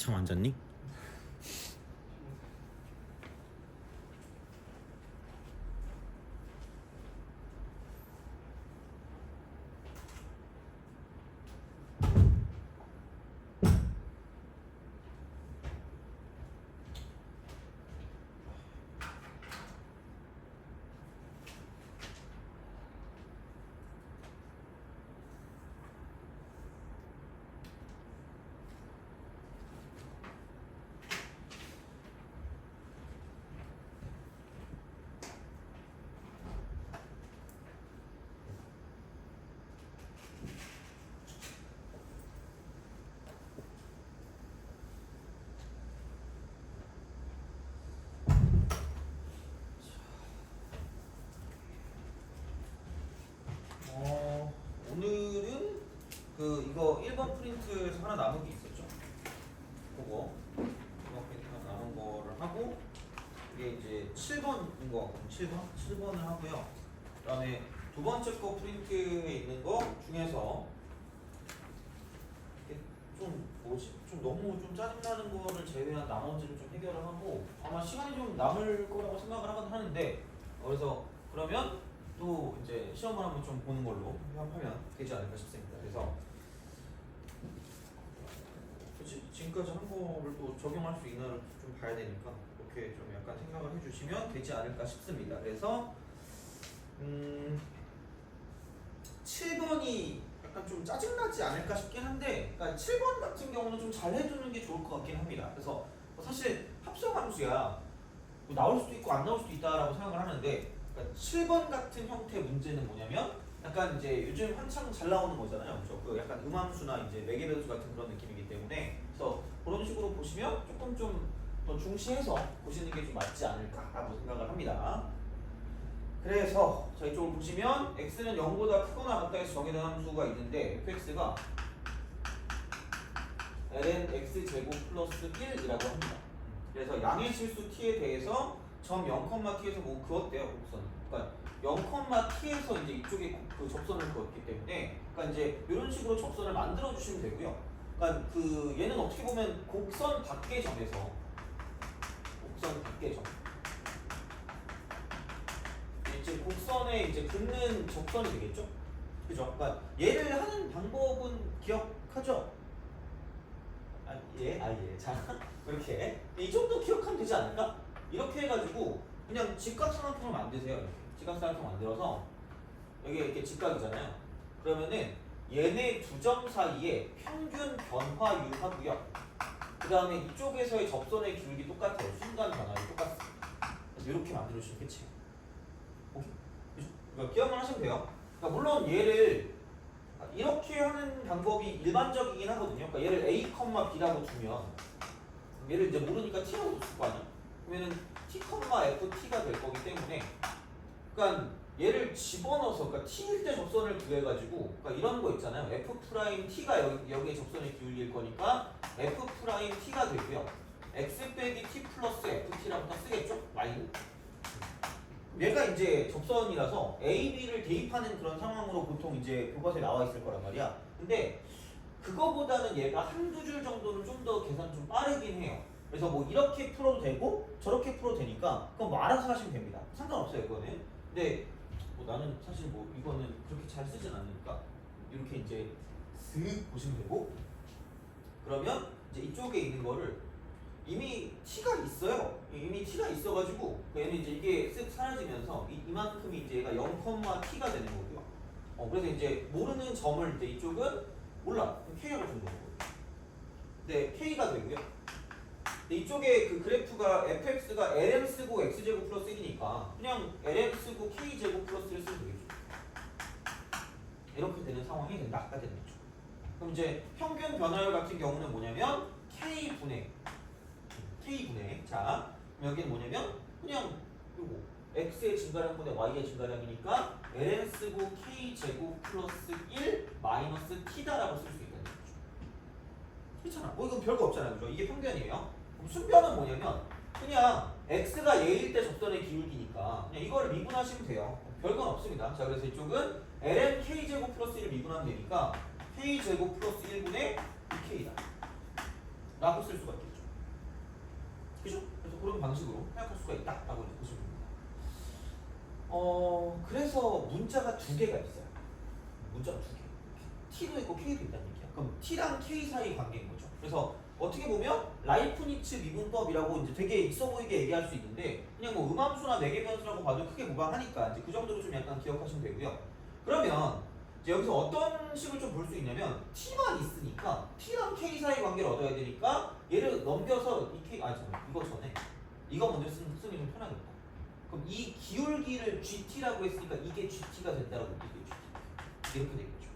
잠 안 잤니? 오늘은 이거 1번 프린트에서 하나 남은 게 있었죠? 그거 1번 프린트 하나 남은 거를 하고 이게 이제 7번인 거 같고 7번을 하고요. 그 다음에 두 번째 거 프린트에 있는 거 중에서 이게 좀 너무 좀 짜증나는 거를 제외한 나머지를 좀 해결을 하고 아마 시간이 좀 남을 거라고 생각을 하긴 하는데 그래서 그러면 또 이제 시험을 한번 좀 보는 걸로 하면 되지 않을까 싶습니다. 그래서 지금까지 한 거를 또 적용할 수 있나를 좀 봐야 되니까 그렇게 좀 약간 생각을 해주시면 되지 않을까 싶습니다. 그래서 7번이 약간 좀 짜증나지 않을까 싶긴 한데 그러니까 7번 같은 경우는 좀 잘 해주는 게 좋을 것 같긴 합니다. 그래서 사실 합성함수야 뭐 나올 수도 있고 안 나올 수도 있다라고 생각을 하는데 그러니까 7번 같은 형태의 문제는 뭐냐면 약간 이제 요즘 한창 잘 나오는 거잖아요. 그렇죠? 그 약간 음함수나 이제 매개변수 같은 그런 느낌이기 때문에 그래서 그런 식으로 보시면 조금 좀 더 중시해서 보시는 게 좀 맞지 않을까라고 생각을 합니다. 그래서 자 이쪽을 보시면 x는 0보다 크거나 같다 해서 정의된 함수가 있는데 fx가 ln x제곱 플러스 1이라고 합니다. 그래서 양의 실수 t에 대해서 점 0,t에서 뭐 그었대요 곡선. 그러니까 0,t에서 이제 이쪽에 그 접선을 그었기 때문에 그러니까 이제 이런 식으로 접선을 만들어 주시면 되고요. 그러니까 그 얘는 어떻게 보면 곡선 밖의 점에서 이제 곡선에 이제 긋는 접선이 되겠죠? 그죠? 그러니까 얘를 하는 방법은 기억하죠? 예. 자, 이렇게 이 정도 기억하면 되지 않을까? 이렇게 해가지고 그냥 직각삼각형을 만드세요. 이렇게 직각삼각형 만들어서 여기 이렇게 직각이잖아요. 그러면은 얘네 두 점 사이에 평균 변화율 하고요. 그 다음에 이쪽에서의 접선의 기울기 똑같아요. 순간 변화율이 똑같습니다. 그래서 이렇게 만들어주시면 끝이에요. 오케이? 그죠? 그러니까 기억만 하시면 돼요. 그러니까 물론 얘를 이렇게 하는 방법이 일반적이긴 하거든요. 그러니까 얘를 a, b라고 두면 얘를 이제 모르니까 t라고 뒀을 거 아니야? 그러면은 t, ft가 될 거기 때문에 그러니까 얘를 집어넣어서 그러니까 t일 때 접선을 구해가지고 그러니까 이런 거 있잖아요. f't가 여기에 접선의 기울기일 거니까 f't가 되고요. x 빼기 t 플러스 ft라고 다 쓰겠죠? y는 얘가 이제 접선이라서 A, B를 대입하는 그런 상황으로 보통 이제 교과서에 나와 있을 거란 말이야. 근데 그거보다는 얘가 한두 줄 정도는 좀 더 계산 좀 빠르긴 해요. 그래서 뭐 이렇게 풀어도 되고 저렇게 풀어도 되니까 그건 뭐 알아서 하시면 됩니다. 상관없어요 이거는. 근데 뭐 나는 사실 뭐 이거는 그렇게 잘 쓰진 않으니까 이렇게 이제 슥 보시면 되고 그러면 이제 이쪽에 있는 거를 이미 t가 있어요. 이미 t가 있어가지고 얘는 이제 이게 쓱 사라지면서 이만큼이 이제 얘가 0,t가 되는 거고요. 그래서 이제 모르는 점을 이제 이쪽은 몰라. k라고 주는 거고요. 네, k가 되고요. 근데 이쪽에 그 그래프가 fx가 ln 쓰고 x제곱 플러스 1이니까 그냥 ln 쓰고 k제곱 플러스 1 쓰면 되겠죠. 이렇게 되는 상황이 된다가 되는 거죠. 그럼 이제 평균 변화율 같은 경우는 뭐냐면 k분의 자 여기는 뭐냐면 그냥 요거 x의 증가량분의 y의 증가량이니까 ln 쓰고 k제곱 플러스 1 마이너스 t다라고 쓸 수 있다는 거죠. 그렇잖아. 뭐 이건 별거 없잖아요. 그죠? 이게 평균이에요. 그럼 순변은 뭐냐면 그냥 x가 예일 때 접선의 기울기니까 그냥 이거를 미분하시면 돼요. 별건 없습니다. 자 그래서 이쪽은 ln k제곱 플러스 1을 미분하면 되니까 k제곱 플러스 1분의 2k다. 라고 쓸 수가 있겠죠. 그죠? 그래서 그런 방식으로 생각할 수가 있다라고 이제 보시면 됩니다. 그래서 문자가 두 개가 있어요. 문자가 두 개. T도 있고 K도 있다는 얘기야. 그럼 T랑 K 사이 관계인 거죠. 그래서 어떻게 보면 라이프니츠 미분법이라고 이제 되게 있어 보이게 얘기할 수 있는데 그냥 뭐 음함수나 매개변수라고 봐도 크게 무방하니까 이제 그 정도로 좀 약간 기억하시면 되고요. 그러면 이제 여기서 어떤 식을 좀 볼 수 있냐면 T만 있으니까 T랑 K 사이 관계를 얻어야 되니까 얘를 넘겨서 이 K 잠깐 이거 전에 이거 먼저 쓰는 좀 편하겠다. 그럼 이 기울기를 GT라고 했으니까 이게 GT가 된다라고 얘기해요. GT. 이렇게 되겠죠.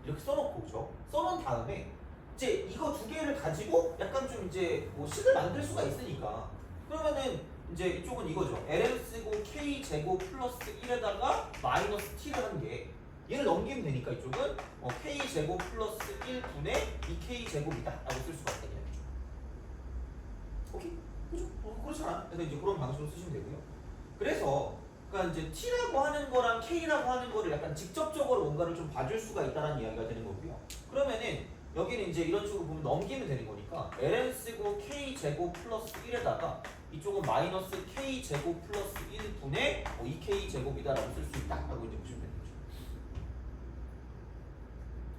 이렇게 써놓고 그죠? 써놓은 다음에 이제 이거 두 개를 가지고 약간 좀 이제 뭐 식을 만들 수가 있으니까 그러면은 이제 이쪽은 이거죠. ln 쓰고 k 제곱 플러스 1에다가 마이너스 t를 한 게 얘를 넘기면 되니까 이쪽은 k 제곱 플러스 1분의 2k 제곱이다 라고 쓸 수가 있다는 얘기죠. 오케이? 그죠? 그렇잖아. 그래서 이제 그런 방식으로 쓰시면 되고요. 그래서 그러니까 이제 t라고 하는 거랑 k라고 하는 거를 약간 직접적으로 뭔가를 좀 봐줄 수가 있다는 이야기가 되는 거고요. 그러면은 여기는 이제 이런 식으로 보면 넘기면 되는 거니까 ln 쓰고 k 제곱 플러스 1에다가 이쪽은 마이너스 k 제곱 플러스 1분의 2k 제곱이다라고 쓸 수 있다라고 이제 보시면 되는 거죠.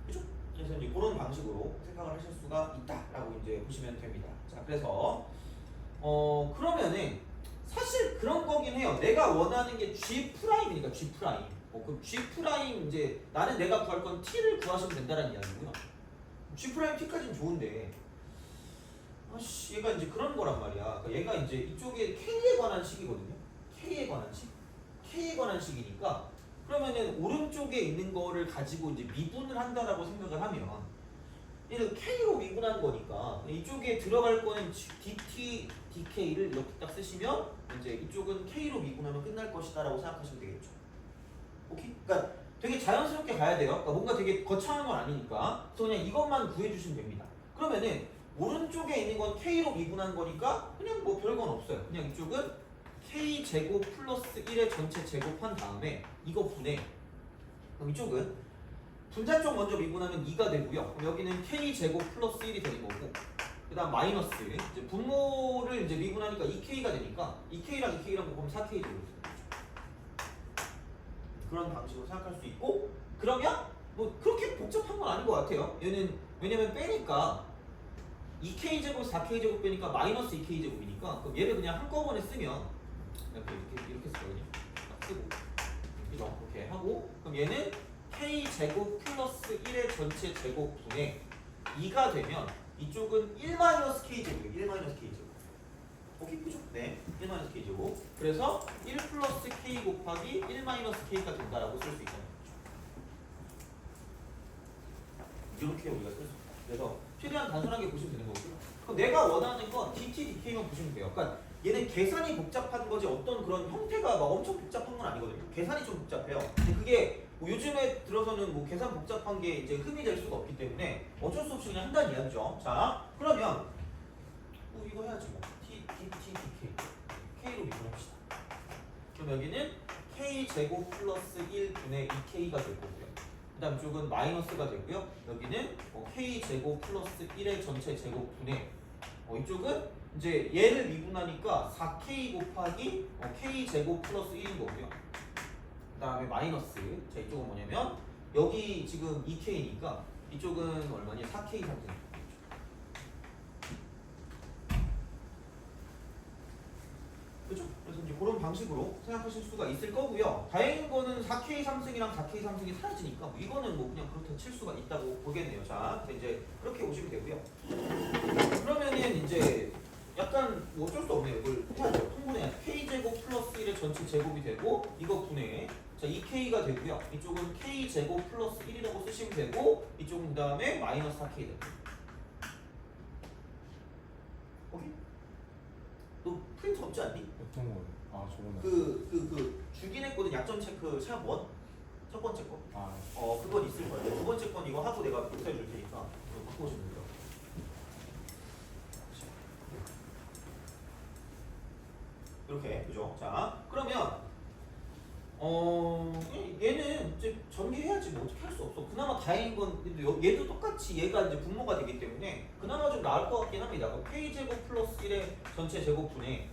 그죠? 그래서 이제 그런 방식으로 생각을 하실 수가 있다라고 이제 보시면 됩니다. 자, 그래서 그러면은 사실 그런 거긴 해요. 내가 원하는 게 G 프라임이니까 G 프라임. 그럼 G 프라임 이제 나는 내가 구할 건 T를 구하시면 된다는 이야기고요. G 프라임 T까지는 좋은데, 얘가 이제 그런 거란 말이야. 그러니까 얘가 이제 이쪽에 K에 관한 식이거든요. K에 관한 식. K에 관한 식이니까 그러면은 오른쪽에 있는 거를 가지고 이제 미분을 한다라고 생각을 하면 얘는 K로 미분한 거니까 이쪽에 들어갈 거는 DT, DK를 이렇게 딱 쓰시면 이제 이쪽은 K로 미분하면 끝날 것이다라고 생각하시면 되겠죠. 오케이? 그러니까 되게 자연스럽게 가야 돼요. 그러니까 뭔가 되게 거창한 건 아니니까. 그래서 그냥 이것만 구해주시면 됩니다. 그러면은 오른쪽에 있는 건 K로 미분한 거니까 그냥 뭐 별건 없어요. 그냥 이쪽은 K 제곱 플러스 1의 전체 제곱한 다음에 이거 분해. 그럼 이쪽은 분자 쪽 먼저 미분하면 2가 되고요. 그럼 여기는 K 제곱 플러스 1이 되는 거고, 그 다음 마이너스 이제 분모를 이제 미분하니까 2K가 되니까 2K랑 2K랑 곱하면 4K 제곱이 되는 거죠. 그런 방식으로 생각할 수 있고, 그러면 뭐 그렇게 복잡한 건 아닌 것 같아요. 얘는 왜냐면 빼니까 2K 제곱 4K 제곱 빼니까 마이너스 2K 제곱이니까 그럼 얘를 그냥 한꺼번에 쓰면 이렇게 쓰거든요. 딱 쓰고 그죠? 이렇게 하고 그럼 얘는 K 제곱 플러스 1의 전체 제곱분의 2가 되면 이쪽은 1-K 제곱이에요. 1-K 제곱. 오케이, 그죠? 네, 1-K 제곱. 그래서 1 플러스 K 곱하기 1-K가 된다라고 쓸 수 있다는 거죠. 이렇게 우리가 쓸 수 있다. 그래서 최대한 단순하게 보시면 되는 거고요. 그럼 내가 원하는 건 DT, DK만 보시면 돼요. 그러니까 얘는 계산이 복잡한 거지 어떤 그런 형태가 막 엄청 복잡한 건 아니거든요. 계산이 좀 복잡해요. 근데 그게 뭐 요즘에 들어서는 뭐 계산 복잡한 게 이제 흠이 될 수가 없기 때문에 어쩔 수 없이 그냥 한다는 이야기죠. 자, 그러면 뭐 이거 해야지 뭐. DK. K로 미분합시다. 그럼 여기는 K 제곱 플러스 1분의 2K가 될 거고요. 그 다음 쪽은 마이너스가 되고요. 여기는 K 제곱 플러스 1의 전체 제곱분의 이쪽은 이제 얘를 미분하니까 4K 곱하기 K 제곱 플러스 1인 거고요. 그 다음에 마이너스. 자, 이쪽은 뭐냐면 여기 지금 2K니까 이쪽은 얼마니? 4K 상승. 그죠? 그래서 이제 그런 방식으로 생각하실 수가 있을 거고요. 다행인 거는 4K 삼승이랑 4K 삼승이 사라지니까 이거는 뭐 그냥 그렇게 칠 수가 있다고 보겠네요. 자, 이제 그렇게 보시면 되고요. 그러면은 이제 약간 뭐 어쩔 수 없네요. 이걸 해야죠. 통분해. K제곱 플러스 1의 전체 제곱이 되고 이거 분해. 자, 2K가 되고요. 이쪽은 K제곱 플러스 1이라고 쓰시면 되고 이쪽은 그 다음에 마이너스 4K 되고. 오케이? 너 프린트 없지 않니? 어떤 거요? 아, 저거는. 주긴 했거든. 약점 체크 샵 1. 첫 번째 거. 아, 그건 있을 거예요. 두 번째 건 이거 하고 내가 복사해 줄 테니까 그거 갖고 오시면 돼요. 이렇게, 그죠? 자, 그러면 얘는 이제 전개해야지 뭐. 어떻게 할 수 없어. 그나마 다행인 건 얘도 똑같이 얘가 이제 분모가 되기 때문에 그나마 좀 나을 것 같긴 합니다. k제곱 플러스 1의 전체 제곱분의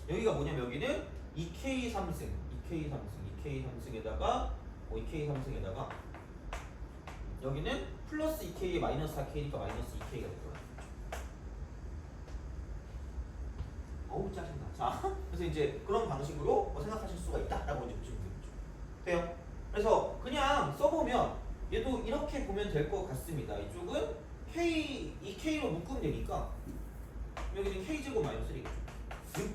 여기가 뭐냐면 여기는 2k 3승, 2k 3승, 2k 3승에다가 2k 3승에다가 여기는 플러스 2k에 마이너스 4k니까 마이너스 2k가 될 거야. 어우 짜증나. 자, 그래서 이제 그런 방식으로 생각하실 수가 있다라고 이제 보시면 되겠죠. 돼요? 그래서 그냥 써보면 얘도 이렇게 보면 될 것 같습니다. 이쪽은 k, 2k로 묶으면 되니까 여기는 k제곱 마이너스 1이겠죠.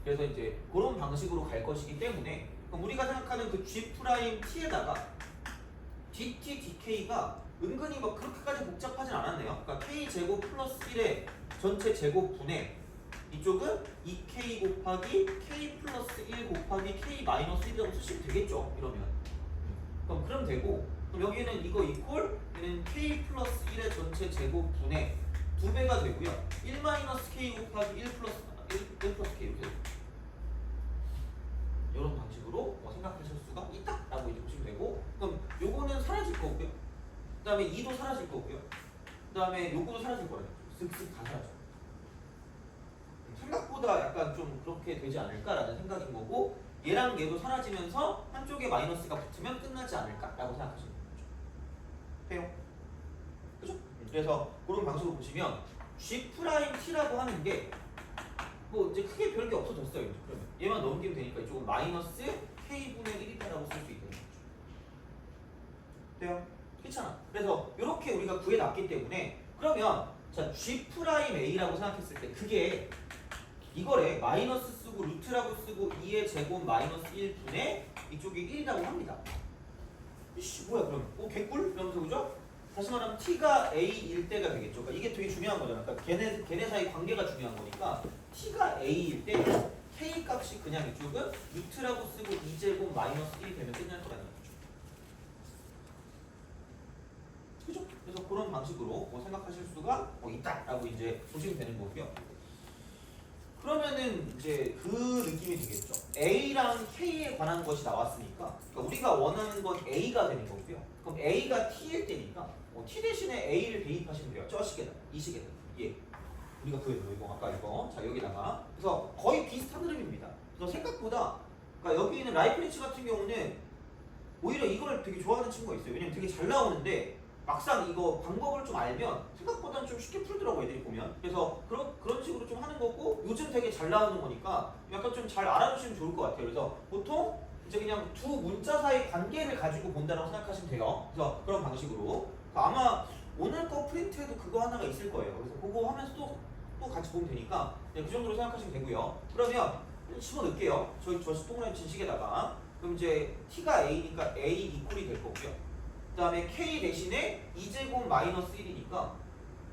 그래서 이제 그런 방식으로 갈 것이기 때문에 그럼 우리가 생각하는 그 g 프라임 t에다가 dt, dk가 은근히 막 그렇게까지 복잡하진 않았네요. 그러니까 k 제곱 플러스 1의 전체 제곱분의 이쪽은 2k 곱하기 k 플러스 1 곱하기 k 마이너스 1이라고 쓰시면 되겠죠. 이러면 그럼 되고 그럼 여기는 이거 이퀄 얘는 k 플러스 1의 전체 제곱분의 2배가 되고요. 1 마이너스 k 곱하기 1 플러스 k 이렇게 되고 이런 방식으로 생각하실 수가 있다라고 이제 보시면 되고 그럼 요거는 사라질 거고요. 그 다음에 2도 사라질 거고요. 그 다음에 요거도 사라질 거예요. 쓱쓱 다 사라져. 생각보다 약간 좀 그렇게 되지 않을까라는 생각인 거고 얘랑 얘도 사라지면서 한쪽에 마이너스가 붙으면 끝나지 않을까라고 생각하시는 거죠. 돼요? 그죠? 그래서 그런 방식으로 보시면 G'T라고 하는 게 뭐 이제 크게 별게 없어졌어요. 이제 그러면 얘만 넘기면 되니까 이쪽은 마이너스 K분의 1이다라고 쓸 수 있는 거죠. 돼요? 그렇잖아. 그래서 이렇게 우리가 구해놨기 때문에 그러면 자 G'A라고 생각했을 때 그게 이거래 마이너스 쓰고 루트라고 쓰고 2의 제곱 마이너스 1분의 이쪽이 1이라고 합니다. 이씨 뭐야 그럼 개꿀? 이러면서 그죠? 다시 말하면 t가 a일 때가 되겠죠. 그러니까 이게 되게 중요한 거잖아. 그러니까 걔네 사이 관계가 중요한 거니까 t가 a일 때 k 값이 그냥 이쪽은 루트라고 쓰고 2제곱 마이너스 1이 되면 끝날 거라는 거죠. 그죠? 그래서 그런 방식으로 생각하실 수가 있다라고 이제 보시면 되는 거고요. 그러면은 이제 그 느낌이 되겠죠. A랑 K에 관한 것이 나왔으니까 그러니까 우리가 원하는 건 A가 되는 거고요. 그럼 A가 T일 때니까 T 대신에 A를 대입하시면 돼요. 저 시계다, 이 시계다. 예. 우리가 구해도 이거 아까 이거 자 여기다가 그래서 거의 비슷한 흐름입니다. 그래서 생각보다 그러니까 여기 있는 라이프니츠 같은 경우는 오히려 이걸 되게 좋아하는 친구가 있어요. 왜냐면 되게 잘 나오는데 막상 이거 방법을 좀 알면 생각보다는 좀 쉽게 풀더라고 애들이 보면. 그래서 그런 식으로 좀 하는 거고 요즘 되게 잘 나오는 거니까 약간 좀 잘 알아두시면 좋을 것 같아요. 그래서 보통 이제 그냥 두 문자 사이 관계를 가지고 본다라고 생각하시면 돼요. 그래서 그런 방식으로 아마 오늘 거 프린트에도 그거 하나가 있을 거예요. 그래서 그거 하면서 또 같이 보면 되니까 그 정도로 생각하시면 되고요. 그러면 집어넣을게요. 저 동그라미 친 식에다가 그럼 이제 t가 a니까 a 이퀄이 될 거고요. 그 다음에 k 대신에 2제곱 마이너스 1이니까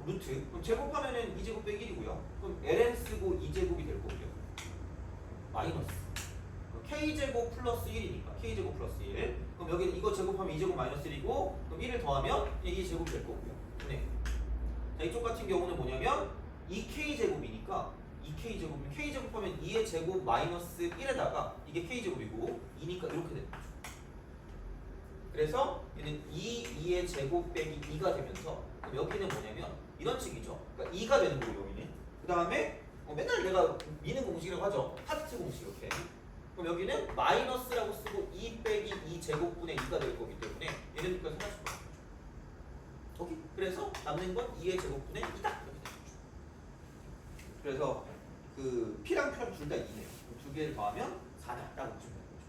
루트 그럼 제곱하면은 2제곱 빼기 1이고요. 그럼 ln 쓰고 2제곱이 될 거고요. 마이너스 k제곱 플러스 1이니까 k제곱 플러스 1 그럼 여기 이거 제곱하면 2제곱 마이너스 1이고 그럼 1을 더하면 2제곱 될 거고요. 네. 자, 이쪽 같은 경우는 뭐냐면 2k제곱이니까 2k제곱이면 k제곱하면 2의 제곱 마이너스 1에다가 이게 k제곱이고 2니까 이렇게 되는 거죠. 그래서 얘는 2의 제곱 빼기 2가 되면서 그럼 여기는 뭐냐면 이런 식이죠. 그러니까 2가 되는 거고 여기는 그 다음에 맨날 내가 미는 공식이라고 하죠. 하트 공식 이렇게 그럼 여기는 마이너스라고 쓰고 2 빼기 2 제곱분의 2가 될 거기 때문에 얘는 그러니까 사라질 거예요. 오케이? 그래서 남는 건 2의 제곱분의 2다 이렇게 되는 거죠. 그래서 그 P랑 Q랑 둘 다 2네요. 두 개를 더하면 4다라고 보시면 되는 거죠.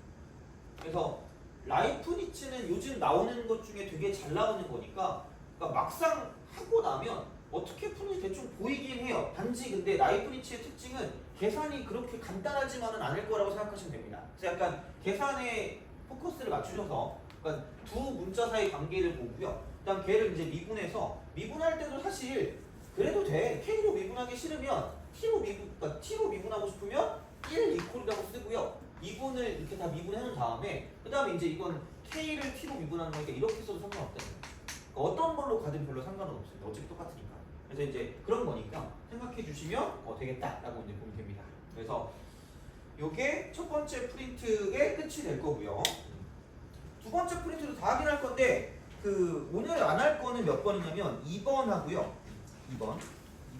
그래서 라이프니츠는 요즘 나오는 것 중에 되게 잘 나오는 거니까 그러니까 막상 하고 나면 어떻게 푸는지 대충 보이긴 해요. 단지 근데 라이프니츠의 특징은 계산이 그렇게 간단하지만은 않을 거라고 생각하시면 됩니다. 그래서 약간 계산에 포커스를 맞추셔서 그러니까 두 문자 사이 관계를 보고요. 그다음 걔를 이제 미분해서 미분할 때도 사실 그래도 돼. K로 미분하기 싫으면 그러니까 T로 미분하고 싶으면 1 이퀄이라고 쓰고요. 미분을 이렇게 다 미분해 놓은 다음에 그 다음에 이제 이건 K를 T로 미분하는 거니까 이렇게 써도 상관없다는 거예요. 그러니까 어떤 걸로 가든 별로 상관은 없습니다. 어차피 똑같으니까. 그래서 이제 그런 거니까 생각해 주시면 되겠다라고 이제 보면 됩니다. 그래서 요게 첫 번째 프린트의 끝이 될 거고요. 두 번째 프린트도 다 확인할 건데 그 오늘 안 할 거는 몇 번이냐면 2번 하고요.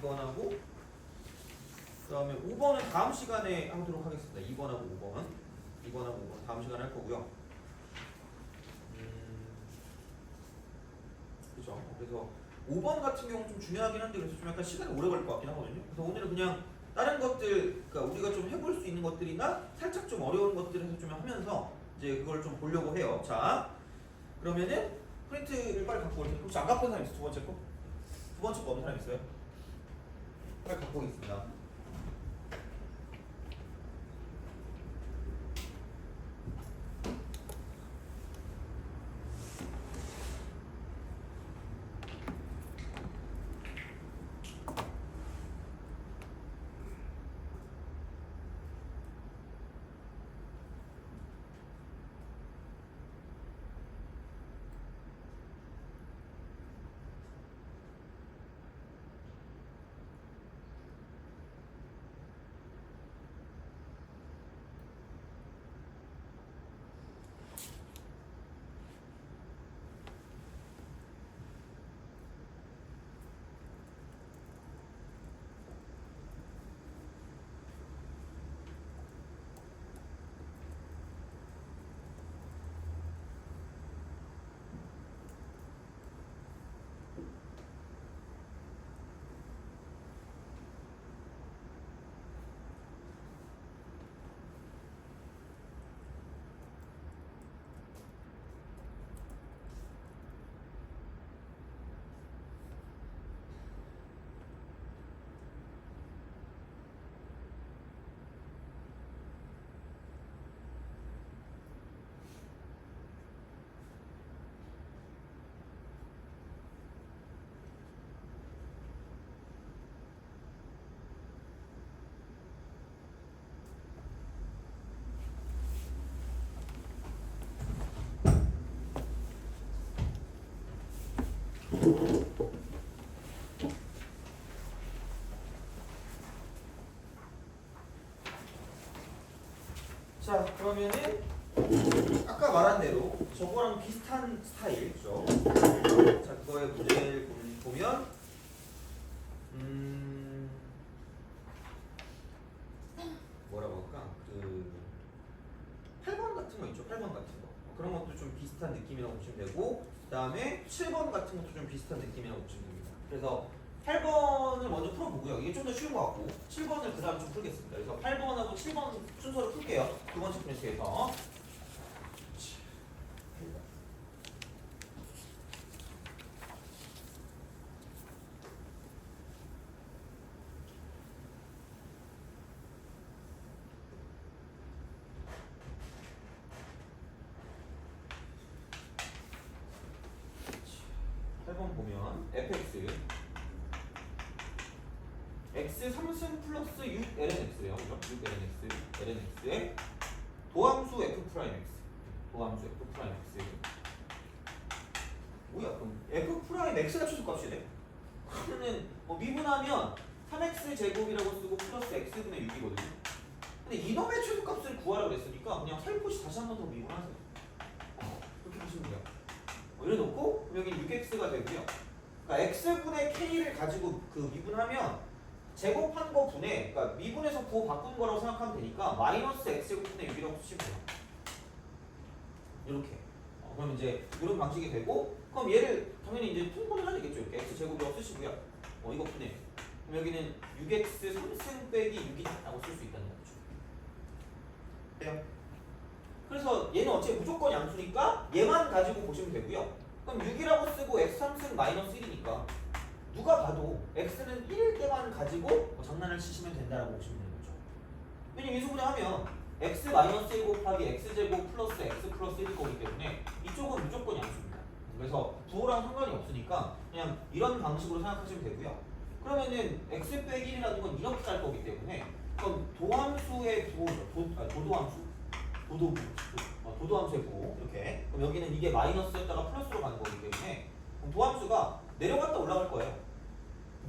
2번하고 그다음에 5번은 다음 시간에 하도록 하겠습니다. 2번하고 5번 다음 시간에 할 거고요. 그죠? 그래서 5번 같은 경우는 좀 중요하긴 한데 그래서 좀 약간 시간이 오래 걸릴 것 같긴 하거든요. 그래서 오늘은 그냥 다른 것들, 그러니까 우리가 좀 해볼 수 있는 것들이나 살짝 좀 어려운 것들에서 좀 하면서 이제 그걸 좀 보려고 해요. 자, 그러면은 프린트를 빨리 갖고 올 테니까 혹시 안 갖고 온 사람 있어? 두 번째 거? 두 번째 거 없는 사람 있어요? 빨리 갖고 오겠습니다. 자, 그러면은 아까 말한 대로 저거랑 비슷한 스타일이죠. 자, 그거의 문제를 보면 뭐라고 할까? 그 8번 같은 거 있죠. 8번 같은 거. 그런 것도 좀 비슷한 느낌이라고 보시면 되고 그다음에 7번 같은 것도 좀 비슷한 느낌이라고 보시면 됩니다. 그래서 8번을 먼저 풀어보고요. 이게 좀 더 쉬운 것 같고 7번을 그 다음 좀 풀겠습니다. 그래서 8번하고 7번 순서를 풀게요. 두 번째 프린트에서. 보면 fx x 3승 플러스 6lnx예요. 그죠? 6lnx lnx의 도함수 f 프라임 x 도함수 f 프라임 x 뭐야 그럼 f 프라임 x가 최소값이네? 그러면은 뭐 미분하면 3x 제곱이라고 쓰고 플러스 x분의 6이거든요. 근데 이놈의 최소값을 구하라고 했으니까 그냥 살포시 다시 한 번 더 미분하세요. 그렇게 보시면 돼요. 이래놓고 여기 6x가 되고요. 그러니까 x분의 k를 가지고 그 미분하면 제곱한 거 분에 그러니까 미분에서 구호 바꾼 거라고 생각하면 되니까 마이너스 x제곱분의 6이라고 쓰시면 돼요. 이렇게. 그럼 이제 이런 방식이 되고 그럼 얘를 당연히 이제 통분을 해야 되겠죠. 이렇게 x제곱이라고 쓰시고요. 이거 분해. 그럼 여기는 6x 3승 빼기 6이라고 쓸 수 있다는 거죠. 돼요? 그래서 얘는 어차피 무조건 양수니까 얘만 가지고 보시면 되고요. 그럼 6이라고 쓰고 x 3승 마이너스 1이니까 누가 봐도 x는 1일 때만 가지고 장난을 치시면 된다라고 보시면 되는 거죠. 왜냐면 인수분해하면 x 마이너스 1 곱하기 x제곱 플러스 x 플러스 1일 거기 때문에 이쪽은 무조건 양수입니다. 그래서 부호랑 상관이 없으니까 그냥 이런 방식으로 생각하시면 되고요. 그러면은 x 빼기 1이라는 건 이렇게 갈 거기 때문에 그럼 도함수의 부호죠. 도도함수의 부호 이렇게. 그럼 여기는 이게 마이너스였다가 플러스로 가는 거기 때문에 그럼 도함수가 내려갔다 올라갈 거예요.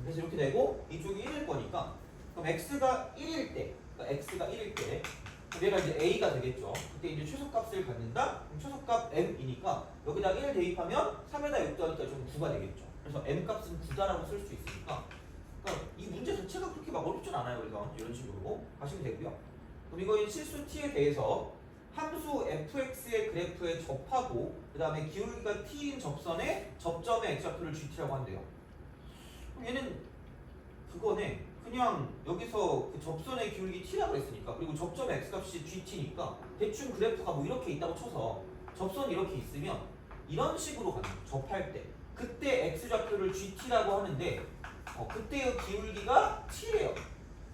그래서 이렇게 되고 이쪽이 1일 거니까 그럼 x가 1일 때 그러니까 x가 1일 때 얘가 이제 a가 되겠죠. 그때 이제 최소값을 갖는다. 그럼 최소값 m이니까 여기다 1 대입하면 3에다 6 더하니까 좀 9가 되겠죠. 그래서 m 값은 9다라고 쓸 수 있으니까. 그러니까 이 문제 자체가 그렇게 막 어렵진 않아요. 그래서 이런 식으로 하시면 되고요. 그럼 이거 실수 t에 대해서 함수 fx의 그래프에 접하고 그 다음에 기울기가 t인 접선에 접점의 x좌표를 gt라고 한대요. 그럼 얘는 그거네. 그냥 여기서 그 접선의 기울기 t라고 했으니까 그리고 접점의 x값이 gt니까 대충 그래프가 뭐 이렇게 있다고 쳐서 접선이 이렇게 있으면 이런 식으로 가는 거예요. 접할 때 그때 x좌표를 gt라고 하는데 그때의 기울기가 t래요.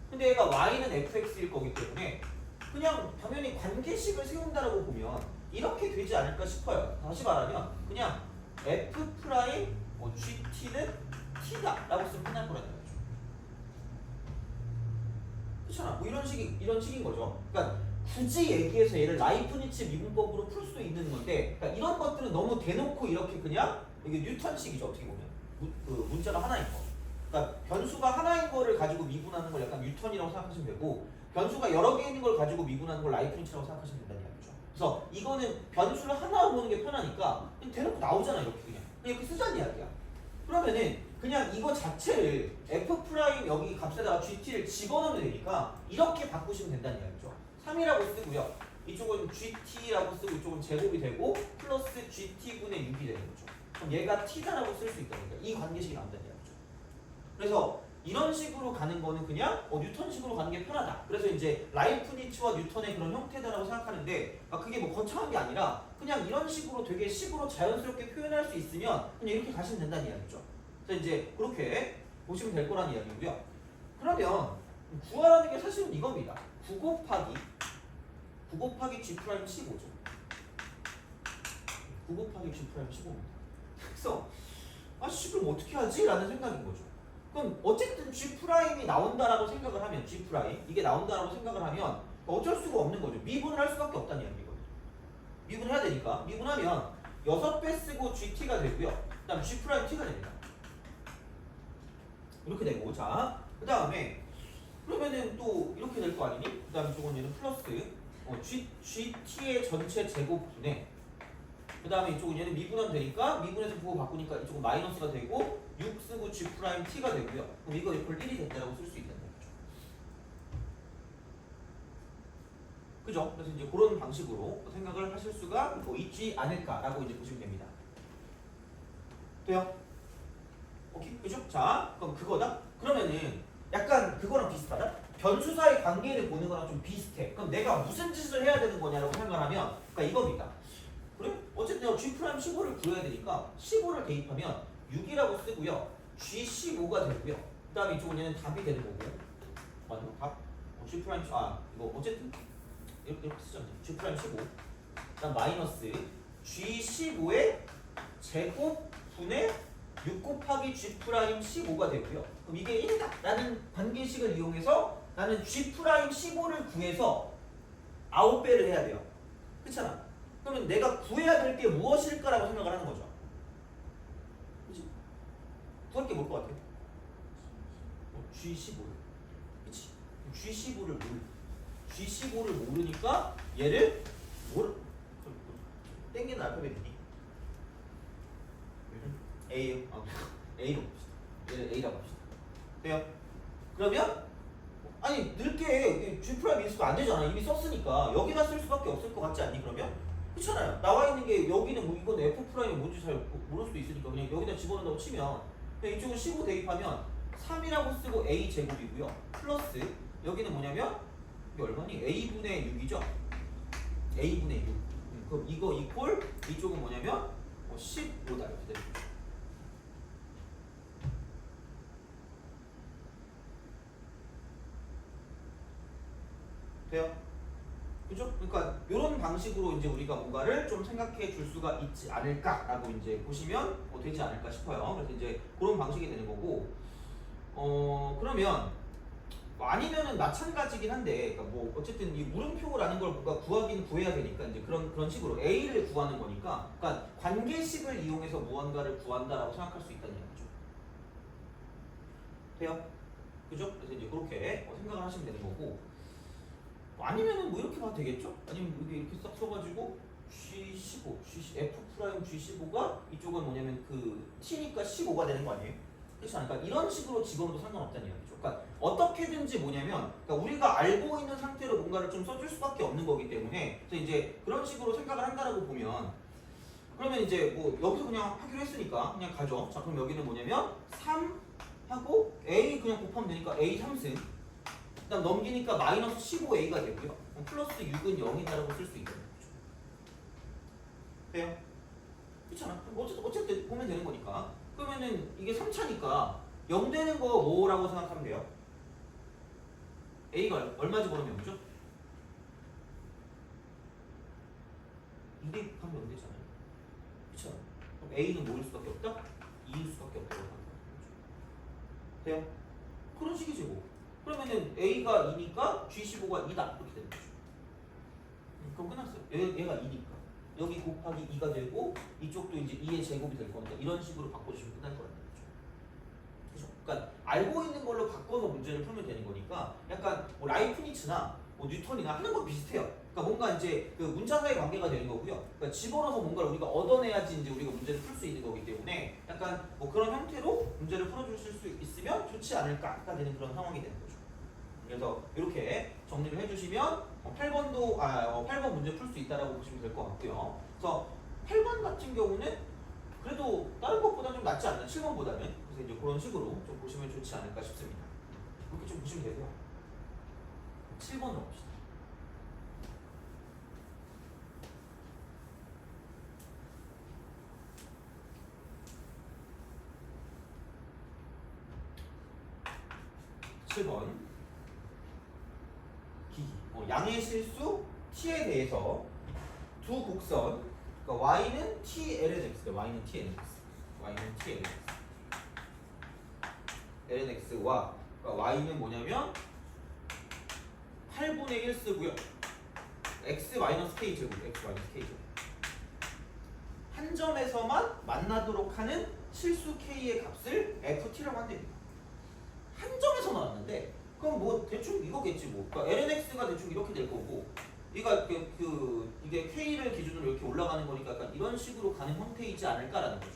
근데 얘가 y는 fx일 거기 때문에 그냥 당연히 관계식을 세운다라고 보면 이렇게 되지 않을까 싶어요. 다시 말하면 그냥 f 프라임 gt는 t다 라고 쓰면 끝날 거라는 거죠. 그렇잖아. 뭐 이런 식인 거죠. 그러니까 굳이 얘기해서 얘를 라이프니츠 미분법으로 풀 수도 있는 건데, 그러니까 이런 것들은 너무 대놓고 이렇게 그냥 이게 뉴턴식이죠. 어떻게 보면 그 문자가 하나인 거. 그러니까 변수가 하나인 거를 가지고 미분하는 걸 약간 뉴턴이라고 생각하시면 되고, 변수가 여러 개 있는 걸 가지고 미분하는 걸 라이프니츠라고 생각하시면 된다는 이야기죠. 그래서 이거는 변수를 하나로 보는 게 편하니까 그냥 대놓고 나오잖아. 이렇게 이렇게 쓰자는 이야기야. 그러면은 그냥 이거 자체를 f 프라임 여기 값에다가 gt를 집어넣으면 되니까 이렇게 바꾸시면 된다는 이야기죠. 3이라고 쓰고요. 이쪽은 gt라고 쓰고 이쪽은 제곱이 되고 플러스 gt분의 6이 되는 거죠. 그럼 얘가 t다라고 쓸 수 있다니까 이 관계식이 나온다는 이야기죠. 그래서 이런 식으로 가는 거는 그냥 뉴턴식으로 가는 게 편하다. 그래서 이제 라이프니츠와 뉴턴의 그런 형태다라고 생각하는데 그게 뭐 거창한 게 아니라 그냥 이런 식으로 되게 식으로 자연스럽게 표현할 수 있으면 그냥 이렇게 가시면 된다는 이야기죠. 그래서 이제 그렇게 보시면 될 거라는 이야기고요. 그러면 구하라는 게 사실은 이겁니다. 9 곱하기 g 프라임 15죠. 9 곱하기 g 프라임 15입니다. 그래서 그럼 어떻게 하지? 라는 생각인 거죠. 그럼 어쨌든 g 프라임이 나온다라고 생각을 하면 g 프라임 이게 나온다라고 생각을 하면 어쩔 수가 없는 거죠. 미분을 할 수밖에 없다는 이야기거든요. 미분해야 되니까 미분하면 6배 쓰고 gt가 되고요. 그 다음 g 프라임 t가 됩니다. 이렇게 되고 자 그 다음에 그러면은 또 이렇게 될 거 아니니? 그 다음에 이쪽은 얘는 플러스 gt의 전체 제곱분에 그 다음에 이쪽은 얘는 미분하면 되니까 미분해서 부호 바꾸니까 이쪽은 마이너스가 되고 6 쓰고 g 프라임 t가 되고요. 그럼 이거 이퀄 1이 됐다라고 쓸 수 있다는 거죠. 그죠? 그래서 이제 그런 방식으로 생각을 하실 수가 있지 않을까라고 이제 보시면 됩니다. 돼요? 오케이, 그죠? 자, 그럼 그거다. 그러면은 약간 그거랑 비슷하다. 변수사의 관계를 보는 거랑 좀 비슷해. 그럼 내가 무슨 짓을 해야 되는 거냐라고 생각하면, 그러니까 이겁니다. 그래? 어쨌든 g 프라임 15를 구해야 되니까 15를 대입하면 6이라고 쓰고요. g15가 되고요. 그 다음에 이쪽은 얘는 답이 되는 거고. 맞나? 답? g 프라임 이거 어쨌든 이렇게 쓰잖아요. g 프라임 15. 그다음 마이너스 g15의 제곱분의 6 곱하기 g 프라임 15가 되고요. 그럼 이게 1이다 라는 관계식을 이용해서 나는 g 프라임 15를 구해서 9배를 해야 돼요. 그렇잖아. 그러면 내가 구해야 될 게 무엇일까라고 생각을 하는 거죠. 그치? 구할 게 뭘 것 같아요? G15를. 그치? G15를 모르니까 얘를 땡기는 알파벳이니? A요. A로 봅시다. 얘를 A라고 합시다. 돼요? 그러면 아니 늦게 G 프라임 인수가 안 되잖아. 이미 썼으니까 여기다 쓸 수밖에 없을 것 같지 않니? 그러면 그렇잖아요. 나와 있는 게 여기는 뭐 이건 F 프라임이 뭔지 잘 모를 수도 있으니까 그냥 여기다 집어넣는다고 치면 그냥 이쪽은 15 대입하면 3이라고 쓰고 A 제곱이고요. 플러스 여기는 뭐냐면 이게 얼마니? A분의 6이죠. A분의 6. 그럼 이거 이꼴 이쪽은 뭐냐면 15다 이렇게 되는 거죠. 돼요? 그죠? 그러니까 이런 방식으로 이제 우리가 뭔가를 좀 생각해 줄 수가 있지 않을까라고 이제 보시면 되지 않을까 싶어요. 그래서 이제 그런 방식이 되는 거고, 그러면 아니면은 마찬가지긴 한데, 그러니까 뭐 어쨌든 이 물음표라는 걸 뭔가 구하긴 구해야 되니까 이제 그런 식으로 A를 구하는 거니까, 그러니까 관계식을 이용해서 무언가를 구한다라고 생각할 수 있다는 얘기죠. 돼요? 그죠? 그래서 이제 그렇게 생각을 하시면 되는 거고. 아니면은 뭐 이렇게 봐도 되겠죠? 아니면 이렇게 싹 써가지고 G15, F 프라임 G15가 이쪽은 뭐냐면 그 T니까 15가 되는 거 아니에요? 그렇지 않을까? 이런 식으로 집어넣어도 상관없다는 이야기죠. 그러니까 어떻게든지 뭐냐면 그러니까 우리가 알고 있는 상태로 뭔가를 좀 써줄 수밖에 없는 거기 때문에 그래서 이제 그런 식으로 생각을 한다라고 보면 그러면 이제 뭐 여기서 그냥 하기로 했으니까 그냥 가죠. 자 그럼 여기는 뭐냐면 3 하고 A 그냥 곱하면 되니까 A 3승 그다음 넘기니까 마이너스 15A가 되고요. 플러스 6은 0이다라고 쓸 수 있거든요. 돼요? 그렇잖아. 어쨌든 보면 되는 거니까. 그러면은 이게 3차니까 0 되는 거 뭐라고 생각하면 돼요? A가 얼마 집어넣으면 0죠? 2대입하면 0 되잖아요. 그쵸? 그럼 A는 뭐일 수밖에 없다? 2일 수밖에 없다고 생각하면 되죠. 돼요? 그런 식이지 뭐. 그러면은 A가 2니까 G15가 2다 이렇게 되는 거죠. 그럼 끝났어요. 얘가 2니까. 여기 곱하기 2가 되고 이쪽도 이제 2의 제곱이 될 거니까 이런 식으로 바꿔주시면 끝날 거라는 거죠. 그죠? 그러니까 알고 있는 걸로 바꿔서 문제를 풀면 되는 거니까 약간 뭐 라이프니츠나 뭐 뉴턴이나 하는 거 비슷해요. 그러니까 뭔가 이제 그 문자사의 관계가 되는 거고요. 그러니까 집어넣어서 뭔가를 우리가 얻어내야지 이제 우리가 문제를 풀 수 있는 거기 때문에 약간 뭐 그런 형태로 문제를 풀어주실 수 있으면 좋지 않을까가 되는 그런 상황이 되는 거죠. 그래서 이렇게 정리를 해주시면 8번도 8번 문제 풀 수 있다라고 보시면 될 것 같고요. 그래서 8번 같은 경우는 그래도 다른 것보다 좀 낫지 않나 7번보다는 그래서 이제 그런 식으로 좀 보시면 좋지 않을까 싶습니다. 그렇게 좀 보시면 되고요. 7번으로 봅시다. 양의 실수 t에 대해서 두 곡선 그러니까 y는 t ln x y는 t ln x y는 t ln x ln x와 그러니까 y는 뭐냐면 8분의 1 쓰고요. x 마이너스 k 제곱 x 마이너스 k 제곱 한 점에서만 만나도록 하는 실수 k의 값을 ft라고 한답니다. 한 점에서 나왔는데 그럼 뭐 대충 이거겠지 뭐. 그러니까 lnx가 대충 이렇게 될 거고, 이가 이게 k를 기준으로 이렇게 올라가는 거니까 약간 이런 식으로 가는 형태이지 않을까라는 거죠.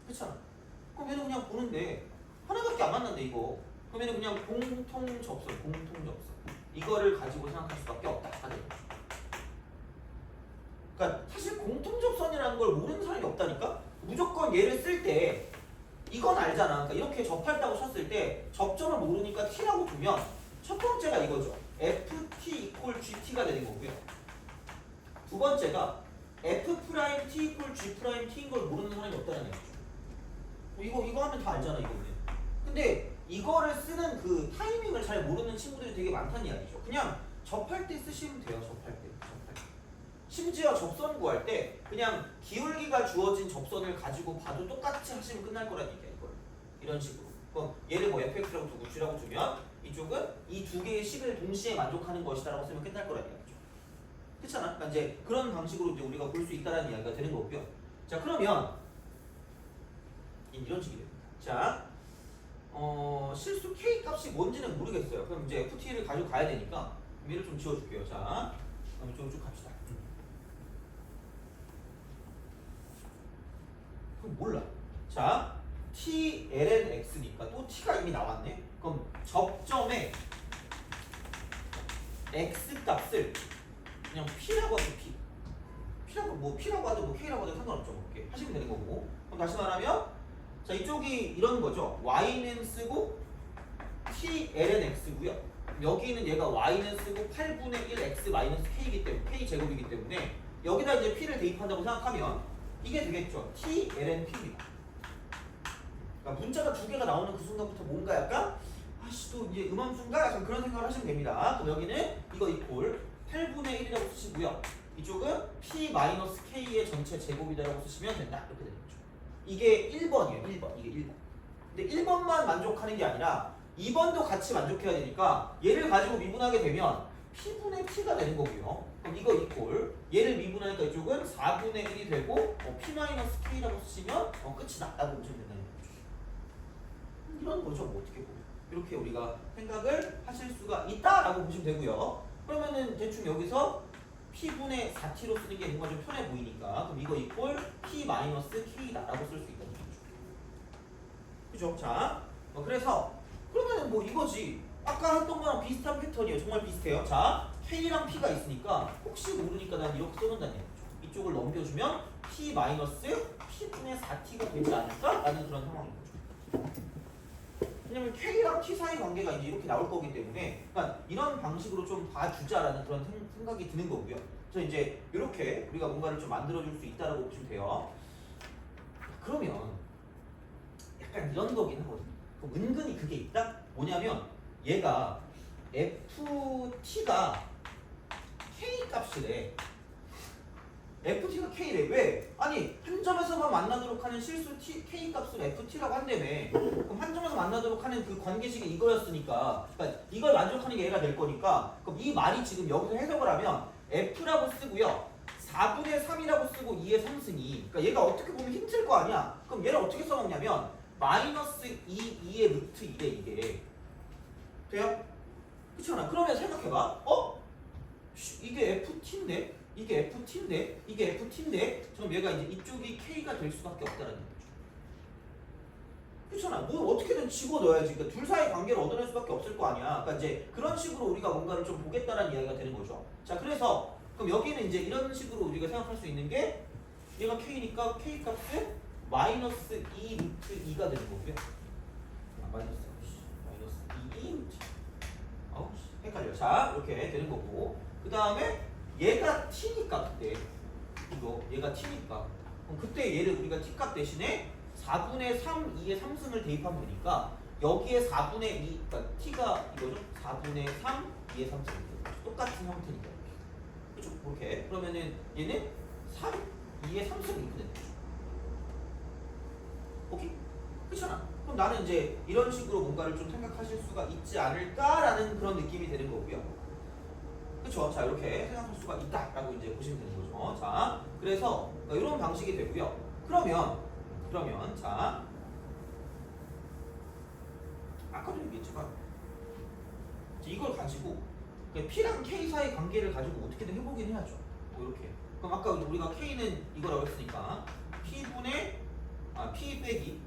그렇잖아. 그럼 얘는 그냥 보는데 하나밖에 안 만난대 이거. 그럼 얘는 그냥 공통 접선 이거를 가지고 생각할 수밖에 없다. 그러니까 사실 공통 접선이라는 걸 모르는 사람이 없다니까. 무조건 얘를 쓸 때. 이건 알잖아. 그러니까 이렇게 접한다고 쳤을 때 접점을 모르니까 t라고 두면 첫 번째가 이거죠. ft equal gt가 되는 거고요. 두 번째가 f 프라임 t equal g 프라임 t인 걸 모르는 사람이 없다는 얘기죠. 이거 하면 다 알잖아 이거는. 근데 이거를 쓰는 그 타이밍을 잘 모르는 친구들이 되게 많다는 이야기죠. 그냥 접할 때 쓰시면 돼요. 접할 때. 심지어 접선 구할 때 그냥 기울기가 주어진 접선을 가지고 봐도 똑같이 하시면 끝날 거라는 얘기야 이걸. 이런 식으로. 그럼 얘를 뭐 fx라고 두고 g라고 두면 이쪽은 이 두 개의 식을 동시에 만족하는 것이다라고 쓰면 끝날 거라는 얘기죠. 그렇잖아. 그러니까 이제 그런 방식으로 이제 우리가 볼 수 있다라는 이야기가 되는 거고요. 자 그러면 이런 식이 됩니다. 자 실수 k 값이 뭔지는 모르겠어요. 그럼 이제 ft를 가지고 가야 되니까 얘를 좀 지워줄게요. 자 그럼 이쪽으로 쭉 갑시다. 그럼 몰라. 자, t ln x니까 또 t가 이미 나왔네. 그럼 접점에 x 값을 그냥 p라고 하죠. p라고 하든 뭐 k라고 하든 상관없죠. 이렇게 하시면 되는 거고. 그럼 다시 말하면 자 이쪽이 이런 거죠. y는 쓰고 t ln x고요. 여기는 얘가 y는 쓰고 8분의 1 x 마이너스 k이기 때문에 k 제곱이기 때문에 여기다 이제 p를 대입한다고 생각하면 이게 되겠죠. t ln p입니다. 그러니까 문자가 두 개가 나오는 그 순간부터 뭔가 약간 아씨 또 이제 음함수인가 약간 그런 생각을 하시면 됩니다. 그럼 여기는 이거 이꼴 8분의 1이라고 쓰시고요. 이쪽은 p-k의 전체 제곱이다라고 쓰시면 된다. 이렇게 되는 거죠. 이게 1번이에요. 1번. 이게 1번. 근데 1번만 만족하는 게 아니라 2번도 같이 만족해야 되니까 얘를 가지고 미분하게 되면 p분의 t가 되는 거고요. 그럼 이거 이꼴 얘를 미분하니까 이쪽은 4분의 1이 되고 p-k라고 쓰시면 끝이다 라고 보시면 된다는 거죠. 이런 거죠. 뭐 어떻게 보면 이렇게 우리가 생각을 하실 수가 있다라고 보시면 되고요. 그러면은 대충 여기서 P분의 4T로 쓰는 게 뭔가 좀 편해 보이니까 그럼 이거 이꼴 P-K다라고 쓸 수 있다는 거죠. 그죠? 자, 그래서 그러면은 뭐 이거지. 아까 했던 거랑 비슷한 패턴이에요. 정말 비슷해요. 자, K랑 P가 있으니까 혹시 모르니까 난 이렇게 써놓는다는 얘기죠. 이쪽을 넘겨주면 P-P분의 4T가 되지 않을까라는 그런 상황인 거죠. 왜냐면 K랑 T 사이 관계가 이제 이렇게 나올 거기 때문에 그러니까 이런 방식으로 좀 봐주자라는 그런 생각이 드는 거고요. 그래서 이제 이렇게 우리가 뭔가를 좀 만들어줄 수 있다라고 보시면 돼요. 그러면 약간 이런 거긴 하거든요. 그럼 은근히 그게 있다? 뭐냐면 얘가 FT가 K 값이래. FT가 K래. 왜? 아니 한 점에서만 만나도록 하는 실수 T, K 값을 FT라고 한다며. 그럼 한 점에서 만나도록 하는 그 관계식이 이거였으니까 그러니까 이걸 만족하는 게 얘가 될 거니까 그럼 이 말이 지금 여기서 해석을 하면 F라고 쓰고요 4분의 3이라고 쓰고 2의 3승이 그러니까 얘가 어떻게 보면 힌트일 거 아니야. 그럼 얘를 어떻게 써먹냐면 마이너스 2의 루트 1에 이게 돼요? 그렇잖아. 그러면 생각해봐. 이게 FT인데? 이게 FT인데? 이게 FT인데? 그럼 얘가 이제 이쪽이 K가 될 수밖에 없다는 거죠. 그렇잖아. 뭐 어떻게든 집어넣어야지. 그러니까 둘 사이 관계를 얻어낼 수밖에 없을 거 아니야. 그러니까 이제 그런 식으로 우리가 뭔가를 좀 보겠다라는 이야기가 되는 거죠. 자, 그래서 그럼 여기는 이제 이런 식으로 우리가 생각할 수 있는 게 얘가 K니까 K 값은 마이너스 2 루트 2가 되는 거고요. 마이너스 2 루트 2. 헷갈려. 자, 이렇게 되는 거고. 그 다음에 얘가 t니까 그때 이거 얘가 t니까 그럼 그때 얘를 우리가 t값 대신에 4분의 3, 2의 3승을 대입하면 되니까 여기에 4분의 2, 그러니까 t가 이거죠? 4분의 3, 2의 3승 똑같은 형태니까 그렇죠? 이렇게 그러면은 얘는 3, 2의 3승이 이렇게 되는 거죠. 오케이? 그렇잖아. 그럼 나는 이제 이런 식으로 뭔가를 좀 생각하실 수가 있지 않을까라는 그런 느낌이 되는 거고요. 그렇죠? 자, 이렇게 생각할 수가 있다라고 이제 보시면 되는 거죠. 자, 그래서 이런 방식이 되고요. 그러면 자, 아까도 얘기했지만 이걸 가지고 P랑 K 사이 관계를 가지고 어떻게든 해보긴 해야죠. 뭐 이렇게. 그럼 아까 우리가 K는 이거라고 했으니까 P분의 P 빼기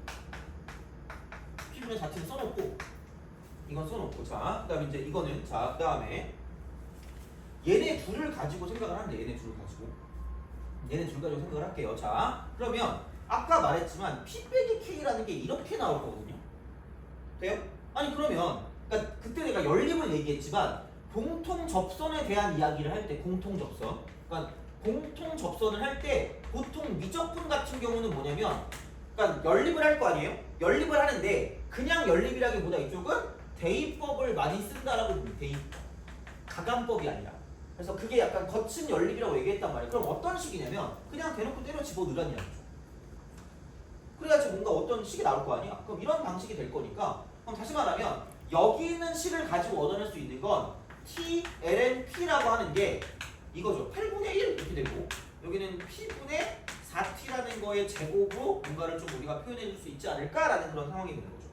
P분의 자체는 써놓고 이건 써놓고 자, 그다음에 이제 이거는 자, 그다음에 얘네 둘을 가지고 생각을 하는데 얘네 둘을 가지고 생각을 할게요. 자, 그러면 아까 말했지만 P 빼기 K라는 게 이렇게 나올 거거든요. 돼요? 아니 그러면 그러니까 그때 내가 연립을 얘기했지만 공통 접선에 대한 이야기를 할 때 공통 접선 그러니까 공통 접선을 할 때 보통 미적분 같은 경우는 뭐냐면 그러니까 연립을 할 거 아니에요? 연립을 하는데 그냥 연립이라기보다 이쪽은 대입법을 많이 쓴다라고 봅니다. 대입법. 가감법이 아니라. 그래서 그게 약간 거친 연립이라고 얘기했단 말이에요. 그럼 어떤 식이냐면 그냥 대놓고 때려 집어넣으라는 이야기죠. 그래야지 뭔가 어떤 식이 나올 거 아니야. 그럼 이런 방식이 될 거니까 그럼 다시 말하면 여기 있는 식을 가지고 얻어낼 수 있는 건 T, ln, P라고 하는 게 이거죠. 8분의 1 이렇게 되고 여기는 P분의 4T라는 거의 제곱으로 뭔가를 좀 우리가 표현해 줄 수 있지 않을까라는 그런 상황이 되는 거죠.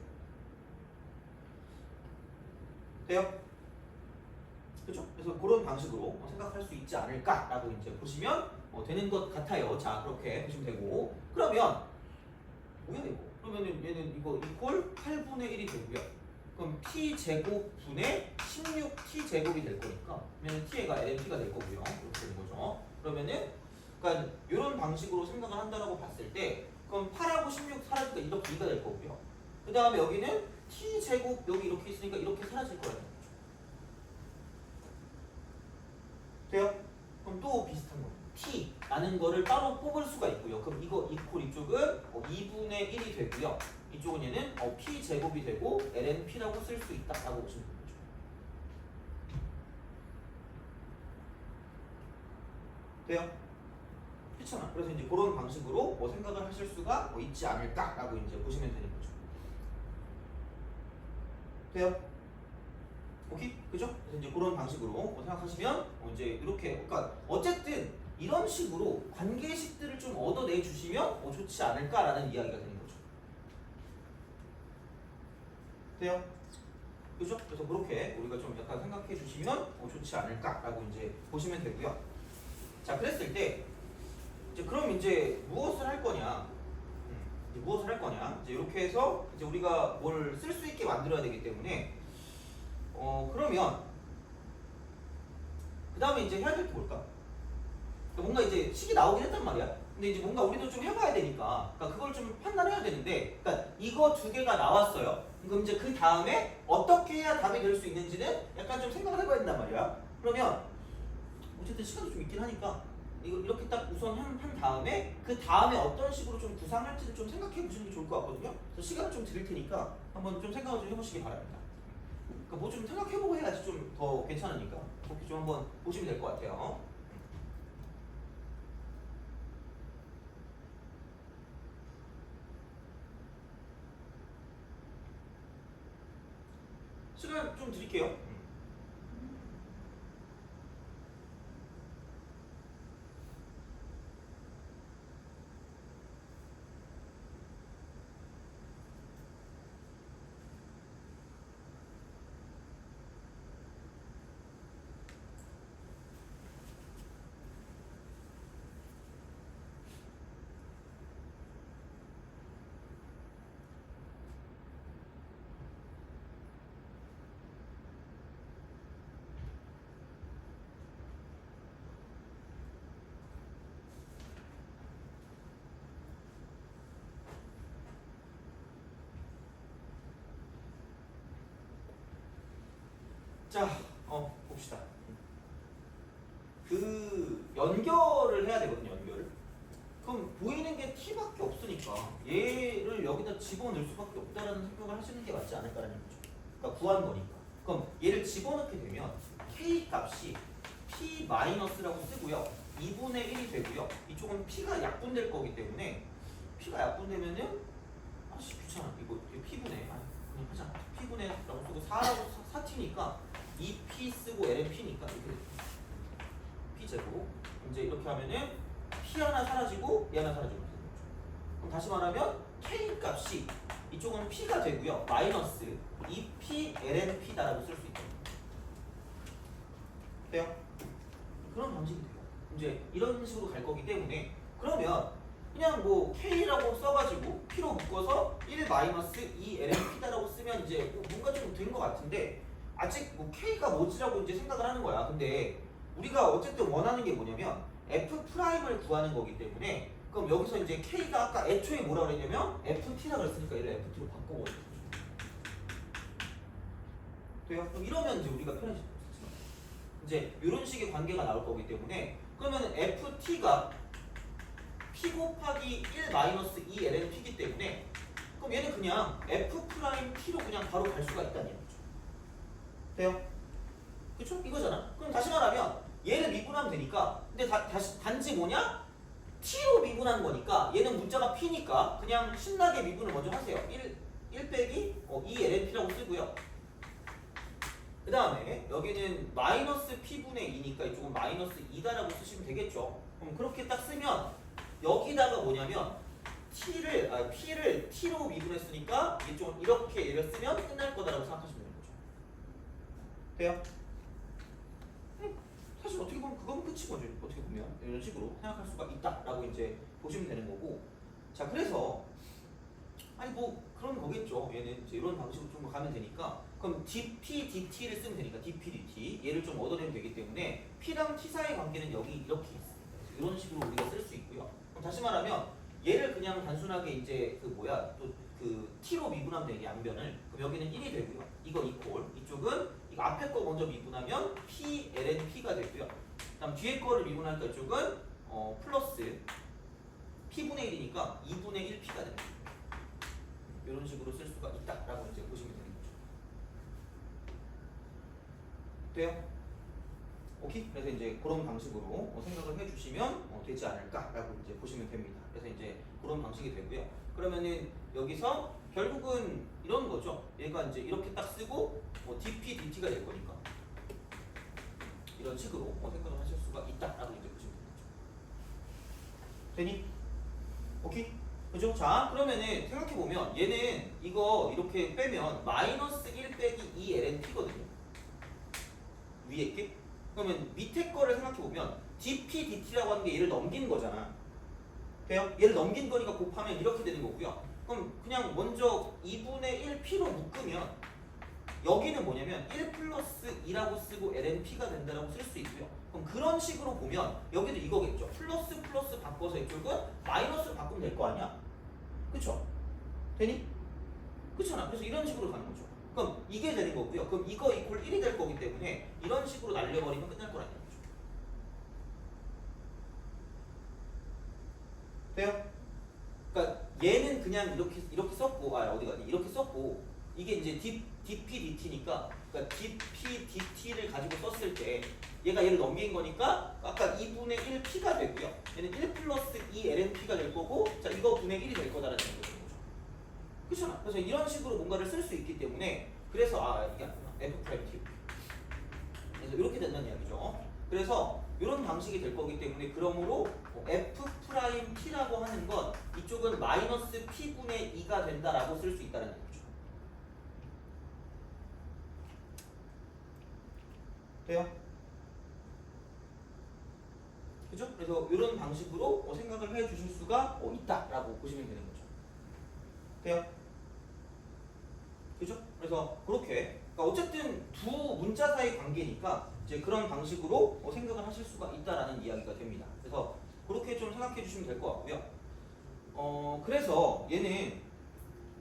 돼요? 그렇죠? 그래서 그런 방식으로 생각할 수 있지 않을까라고 이제 보시면 되는 것 같아요. 자, 그렇게 보시면 되고 그러면 뭐야 이거? 그러면은 얘는 이거 이꼴 8분의 1이 되고요. 그럼 t 제곱 분의 16t 제곱이 될 거니까 그러면 t가 lnp가 될 거고요. 이렇게 되는 거죠. 그러면은 그러니까 이런 방식으로 생각을 한다라고 봤을 때 그럼 8하고 16 사라지니까 이렇게 2가 될 거고요. 그 다음에 여기는 t 제곱 여기 이렇게 있으니까 이렇게 사라질 거예요. 돼요? 그럼 또 비슷한 거 t라는 거를 따로 뽑을 수가 있고요. 그럼 이거 이퀄 이쪽은 2분의 1이 되고요. 이쪽은 얘는 p 제곱이 되고 lnp라고 쓸 수 있다라고 보시면 되는 거죠. 돼요? 그렇잖아. 그래서 이제 그런 방식으로 생각을 하실 수가 있지 않을까라고 이제 보시면 되는 거죠. 돼요? 오케이? 그죠? 그래서 이제 그런 방식으로 생각하시면 이제 이렇게 그러니까 어쨌든 이런 식으로 관계식들을 좀 얻어내 주시면 좋지 않을까라는 이야기가 되는 거죠. 돼요? 그죠? 그래서 그렇게 우리가 좀 약간 생각해 주시면 좋지 않을까라고 이제 보시면 되고요. 자, 그랬을 때 이제 그럼 이제 무엇을 할 거냐? 이제 무엇을 할 거냐? 이제 이렇게 해서 이제 우리가 뭘 쓸 수 있게 만들어야 되기 때문에 그러면 그 다음에 이제 해야 될 게 뭘까? 뭔가 이제 식이 나오긴 했단 말이야. 근데 이제 뭔가 우리도 좀 해봐야 되니까, 그러니까 그걸 좀 판단해야 되는데, 그러니까 이거 두 개가 나왔어요. 그럼 이제 그 다음에 어떻게 해야 답이 될 수 있는지는 약간 좀 생각을 해봐야 된단 말이야. 그러면 어쨌든 시간도 좀 있긴 하니까 이거 이렇게 딱 우선 한 다음에 그 다음에 어떤 식으로 좀 구상할지를 좀 생각해 보시는 게 좋을 것 같거든요. 그래서 시간을 좀 드릴 테니까 한번 좀 생각을 좀 해보시기 바랍니다. 그러니까 뭐 좀 생각해보고 해야지 좀 더 괜찮으니까 그렇게 좀 한번 보시면 될 것 같아요. 시간 좀 드릴게요. 자, 봅시다. 그 연결을 해야 되거든요, 연결을. 그럼 보이는 게 t밖에 없으니까 얘를 여기다 집어넣을 수밖에 없다라는 생각을 하시는 게 맞지 않을까라는 거죠. 그러니까 구한 거니까. 그럼 얘를 집어넣게 되면 k 값이 p-라고 쓰고요. 2분의 1이 되고요. 이쪽은 p가 약분될 거기 때문에 p가 약분되면은 아씨 귀찮아. 이거 p분의 그냥 하자. p분의라고 쓰고 4라고 4t니까 2p 쓰고 lnp니까 이렇게 p제곱. 이제 이렇게 하면은 p 하나 사라지고 얘 하나 사라지고 되는 거죠. 그럼 다시 말하면 k 값이 이쪽은 p가 되고요. 마이너스 2p lnp다라고 쓸 수 있다. 돼요? 그런 방식이 돼요. 이제 이런 식으로 갈 거기 때문에 그러면 그냥 뭐 k라고 써가지고 p로 묶어서 1 마이너스 2 lnp다라고 쓰면 이제 뭔가 좀 된 것 같은데 아직 뭐 k가 뭐지라고 이제 생각을 하는 거야. 근데 우리가 어쨌든 원하는 게 뭐냐면 f'을 구하는 거기 때문에 그럼 여기서 이제 k가 아까 애초에 뭐라 그랬냐면 ft라고 그랬으니까 얘를 ft로 바꿔버리는 거죠. 돼요? 그럼 이러면 이제 우리가 편해지죠. 이제 이런 식의 관계가 나올 거기 때문에 그러면 ft가 p 곱하기 1 마이너스 2 lnp이기 때문에 그럼 얘는 그냥 f't로 그냥 바로 갈 수가 있다는 얘기죠. 돼요? 그쵸? 이거잖아. 그럼 다시 말하면 얘를 미분하면 되니까 근데 다시 단지 뭐냐? t로 미분한 거니까 얘는 문자가 p니까 그냥 신나게 미분을 먼저 하세요. 1 빼기 2 lnp라고 쓰고요. 그 다음에 여기는 마이너스 p분의 2니까 이쪽은 마이너스 2다라고 쓰시면 되겠죠. 그럼 그렇게 딱 쓰면 여기다가 뭐냐면 p를 t로 미분했으니까 이쪽은 이렇게 얘를 쓰면 끝날 거다라고 생각하시면 되는 거죠. 돼요? 사실 어떻게 보면 그건 끝인 거죠. 어떻게 보면 이런 식으로 생각할 수가 있다라고 이제 보시면 되는 거고. 자, 그래서 아니 뭐 그런 거겠죠. 얘는 이제 이런 방식으로 좀 가면 되니까 그럼 dp dt를 쓰면 되니까 dp dt 얘를 좀 얻어내면 되기 때문에 p랑 t 사이의 관계는 여기 이렇게 있습니다. 이런 식으로 우리가 쓸 수 있고요. 그럼 다시 말하면 얘를 그냥 단순하게 이제 그 뭐야 또 그 t로 미분하면 되게 양변을 그럼 여기는 1이 되고요. 이거 이퀄 이쪽은 이거 앞에 거 먼저 미분하면 p ln p가 되고요. 그다음 뒤에 거를 미분하니까 이쪽은 플러스 p분의 1이니까 2분의 1p가 됩니다. 이런 식으로 쓸 수가 있다라고 이제 보시면 되는 거죠. 돼요? 오케이? 그래서 이제 그런 방식으로 생각을 해주시면 되지 않을까라고 이제 보시면 됩니다. 그래서 이제 그런 방식이 되고요. 그러면은 여기서 결국은 이런 거죠. 얘가 이제 이렇게 딱 쓰고 dp dt가 될 거니까 이런 식으로 생각을 하실 수가 있다라고 이제 보시면 되는 거죠. 되니? 오케이? 그죠? 자, 그러면은 생각해보면 얘는 이거 이렇게 빼면 마이너스 1 빼기 2 lnp거든요. 위에 게. 그러면 밑에 거를 생각해보면 dp dt라고 하는 게 얘를 넘기는 거잖아. 돼요? 얘를 넘긴 거니까 곱하면 이렇게 되는 거고요. 그럼 그냥 먼저 2분의 1p로 묶으면 여기는 뭐냐면 1 플러스 2라고 쓰고 lnp가 된다라고 쓸 수 있고요. 그럼 그런 식으로 보면 여기도 이거겠죠. 플러스 플러스 바꿔서 이쪽은 마이너스 바꾸면 될 거 아니야? 그쵸? 되니? 그렇잖아. 그래서 이런 식으로 가는 거죠. 그럼 이게 되는 거고요. 그럼 이거 이퀄 1이 될 거기 때문에 이런 식으로 날려버리면 끝날 거라는 거죠. 돼요? 그러니까 얘는 그냥 이렇게 썼고, 어디 가니? 이렇게 썼고, 이게 이제 dp dt니까, 그러니까 dp dt를 가지고 썼을 때 얘가 얘를 넘긴 거니까 아까 2분의 1p가 되고요. 얘는 1 플러스 2 lnp가 될 거고, 자 이거 분의 1이 될 거다라는 거죠. 그렇잖아. 그래서 이런 식으로 뭔가를 쓸 수 있기 때문에 그래서 이게 아니구나. f 프라임 t. 그래서 이렇게 된다는 이야기죠. 그래서 이런 방식이 될 거기 때문에 그러므로 f 프라임 t라고 하는 건 이쪽은 마이너스 p분의 2가 된다라고 쓸 수 있다는 얘기죠. 돼요? 그죠? 그래서 이런 방식으로 생각을 해 주실 수가 있다라고 보시면 되는 거죠. 돼요? 그죠? 그래서 그렇게 그러니까 어쨌든 두 문자 사이 관계니까 이제 그런 방식으로 생각을 하실 수가 있다라는 이야기가 됩니다. 그래서 그렇게 좀 생각해 주시면 될 것 같고요. 그래서 얘는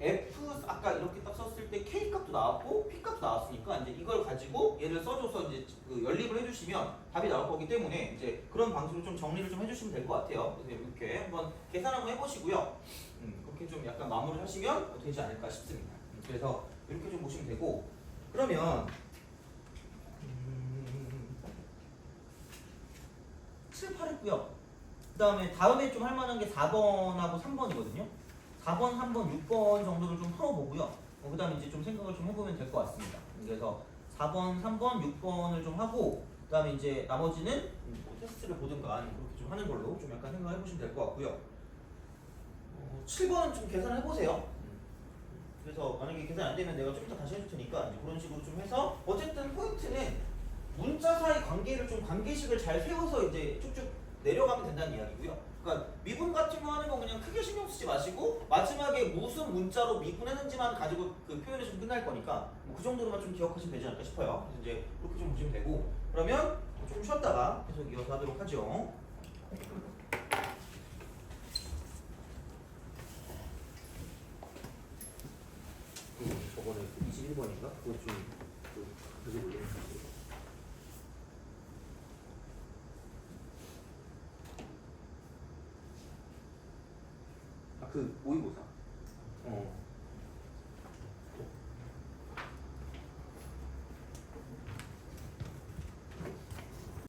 F 아까 이렇게 딱 썼을 때 K 값도 나왔고 P 값도 나왔으니까 이제 이걸 가지고 얘를 써줘서 이제 그 연립을 해주시면 답이 나올 거기 때문에 이제 그런 방식으로 좀 정리를 좀 해주시면 될 것 같아요. 그래서 이렇게 한번 계산 한번 해보시고요. 그렇게 좀 약간 마무리를 하시면 되지 않을까 싶습니다. 그래서 이렇게 좀 보시면 되고 그러면 7, 8 했고요. 다음에 좀 할 만한 게 4번하고 3번이거든요. 4번, 3번, 6번 정도를 좀 풀어보고요. 그 다음에 이제 좀 생각을 좀 해보면 될 것 같습니다. 그래서 4번, 3번, 6번을 좀 하고 그 다음에 이제 나머지는 뭐 테스트를 보든가 그렇게 좀 하는 걸로 좀 약간 생각을 해보시면 될 것 같고요. 7번은 좀 계산을 해보세요. 그래서 만약에 계산 안 되면 내가 좀 이따 다시 해줄 테니까 이제 그런 식으로 좀 해서 어쨌든 포인트는 문자 사이 관계를 좀 관계식을 잘 세워서 이제 쭉쭉 내려가면 된다는 이야기고요. 그러니까 미분 같은 거 하는 거 그냥 크게 신경 쓰지 마시고 마지막에 무슨 문자로 미분했는지만 가지고 그 표현해주면 끝날 거니까 뭐 그 정도로만 좀 기억하시면 되지 않을까 싶어요. 그래서 이제 그렇게 좀 보시면 되고 그러면 좀 쉬었다가 계속 이어서 하도록 하죠. 저번에 21번인가? 그거 좀 계속 올려주세요. 그 모의고사.